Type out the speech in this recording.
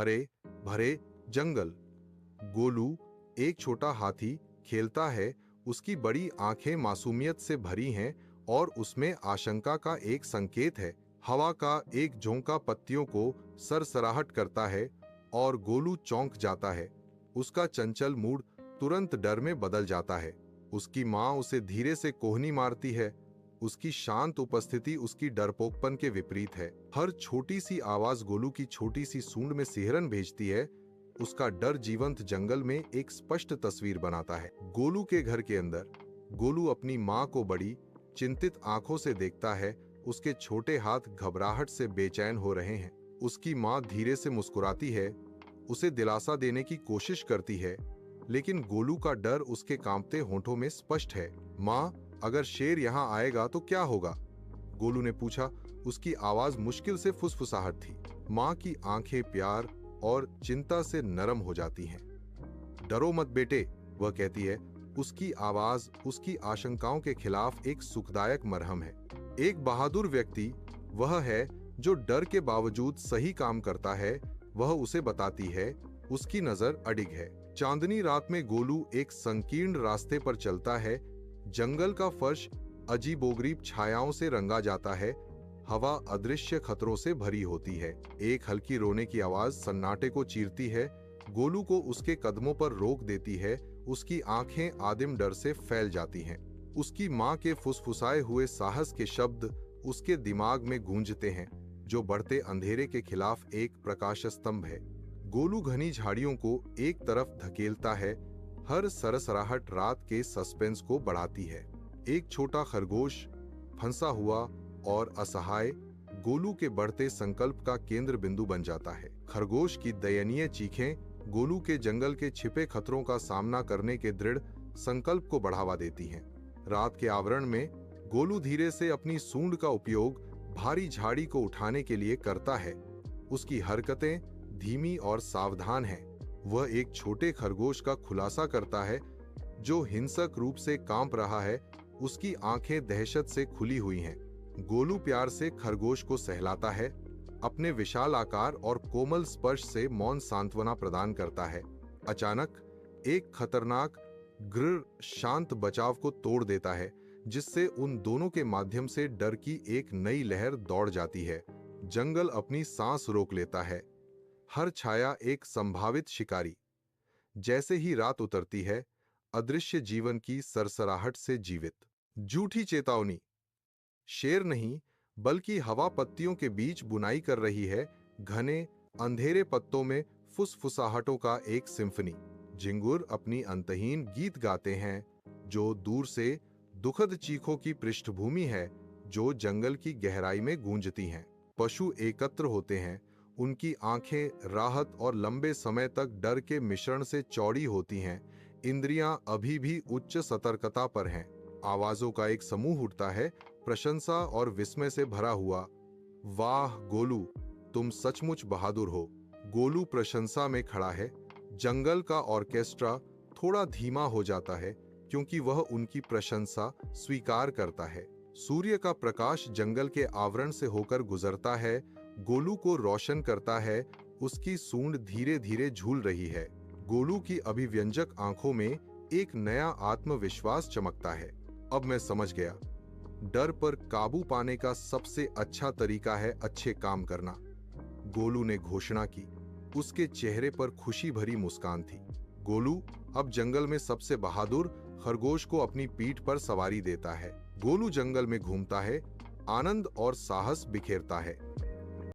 हरे भरे जंगल। गोलू, एक छोटा हाथी, खेलता है। उसकी बड़ी आंखें मासूमियत से भरी हैं और उसमें आशंका का एक संकेत है। हवा का एक झोंका पत्तियों को सरसराहट करता है और गोलू चौंक जाता है। उसका चंचल मूड तुरंत डर में बदल जाता है। उसकी माँ उसे धीरे से कोहनी मारती है। उसकी शांत उपस्थिति उसकी डरपोकपन के विपरीत है। हर छोटी सी आवाज गोलू की छोटी सी सूंड में सिहरन भेजती है। उसका डर जीवंत जंगल में एक स्पष्ट तस्वीर बनाता है। गोलू के घर के अंदर गोलू अपनी माँ को बड़ी चिंतित आंखों से देखता है। उसके छोटे हाथ घबराहट से बेचैन हो रहे हैं। उसकी माँ धीरे से मुस्कुराती है, उसे दिलासा देने की कोशिश करती है, लेकिन गोलू का डर उसके कांपते होंठों में स्पष्ट है। माँ, अगर शेर यहाँ आएगा तो क्या होगा? गोलू ने पूछा। उसकी आवाज मुश्किल से फुसफुसाहट थी। माँ की आंखें प्यार और चिंता से नरम हो जाती हैं। डरो मत बेटे, वह कहती है। उसकी आवाज उसकी आशंकाओं के खिलाफ एक सुखदायक मरहम है। एक बहादुर व्यक्ति वह है जो डर के बावजूद सही काम करता है, वह उसे बताती है। उसकी नजर अडिग है। चांदनी रात में गोलू एक संकीर्ण रास्ते पर चलता है। जंगल का फर्श अजीबोगरीब छायाओं से रंगा जाता है। हवा अदृश्य खतरों से भरी होती है। एक हल्की रोने की आवाज सन्नाटे को चीरती है। गोलू को उसके कदमों पर रोक देती है। उसकी आंखें आदिम डर से फैल जाती हैं। उसकी माँ के फुसफुसाए हुए साहस के शब्द उसके दिमाग में गूंजते हैं, जो बढ़ते अंधेरे के खिलाफ एक प्रकाश स्तंभ है। गोलू घनी झाड़ियों को एक तरफ धकेलता है। हर सरसराहट रात के सस्पेंस को बढ़ाती है। एक छोटा खरगोश, फंसा हुआ और असहाय, गोलू के बढ़ते संकल्प का केंद्र बिंदु बन जाता है। खरगोश की दयनीय चीखें गोलू के जंगल के छिपे खतरों का सामना करने के दृढ़ संकल्प को बढ़ावा देती हैं। रात के आवरण में गोलू धीरे से अपनी सूंड का उपयोग भारी झाड़ी को उठाने के लिए करता है। उसकी हरकतें धीमी और सावधान हैं। वह एक छोटे खरगोश का खुलासा करता है जो हिंसक रूप से कांप रहा है। उसकी आंखें दहशत से खुली हुई हैं। गोलू प्यार से खरगोश को सहलाता है, अपने विशाल आकार और कोमल स्पर्श से मौन सांत्वना प्रदान करता है। अचानक एक खतरनाक ग्र शांत बचाव को तोड़ देता है, जिससे उन दोनों के माध्यम से डर की एक नई लहर दौड़ जाती है। जंगल अपनी सांस रोक लेता है। हर छाया एक संभावित शिकारी। जैसे ही रात उतरती है, अदृश्य जीवन की सरसराहट से जीवित। झूठी चेतावनी। शेर नहीं, बल्कि हवा पत्तियों के बीच बुनाई कर रही है। घने अंधेरे पत्तों में फुसफुसाहटों का एक सिम्फनी। झिंगुर अपनी अंतहीन गीत गाते हैं, जो दूर से दुखद चीखों की पृष्ठभूमि है, जो जंगल की गहराई में गूंजती हैं। पशु एकत्र होते हैं। उनकी आंखें राहत और लंबे समय तक डर के मिश्रण से चौड़ी होती हैं। इंद्रियां अभी भी उच्च सतर्कता पर हैं। आवाजों का एक समूह उठता है, प्रशंसा और विस्मय से भरा हुआ। वाह गोलू, तुम सचमुच बहादुर हो। गोलू प्रशंसा में खड़ा है। जंगल का ऑर्केस्ट्रा थोड़ा धीमा हो जाता है, क्योंकि वह उनकी प्रशंसा स्वीकार करता है। सूर्य का प्रकाश जंगल के आवरण से होकर गुजरता है, गोलू को रोशन करता है। उसकी सूंड धीरे धीरे झूल रही है। गोलू की अभिव्यंजक आंखों में एक नया आत्मविश्वास चमकता है। अब मैं समझ गया, डर पर काबू पाने का सबसे अच्छा तरीका है अच्छे काम करना, गोलू ने घोषणा की। उसके चेहरे पर खुशी भरी मुस्कान थी। गोलू अब जंगल में सबसे बहादुर खरगोश को अपनी पीठ पर सवारी देता है। गोलू जंगल में घूमता है, आनंद और साहस बिखेरता है।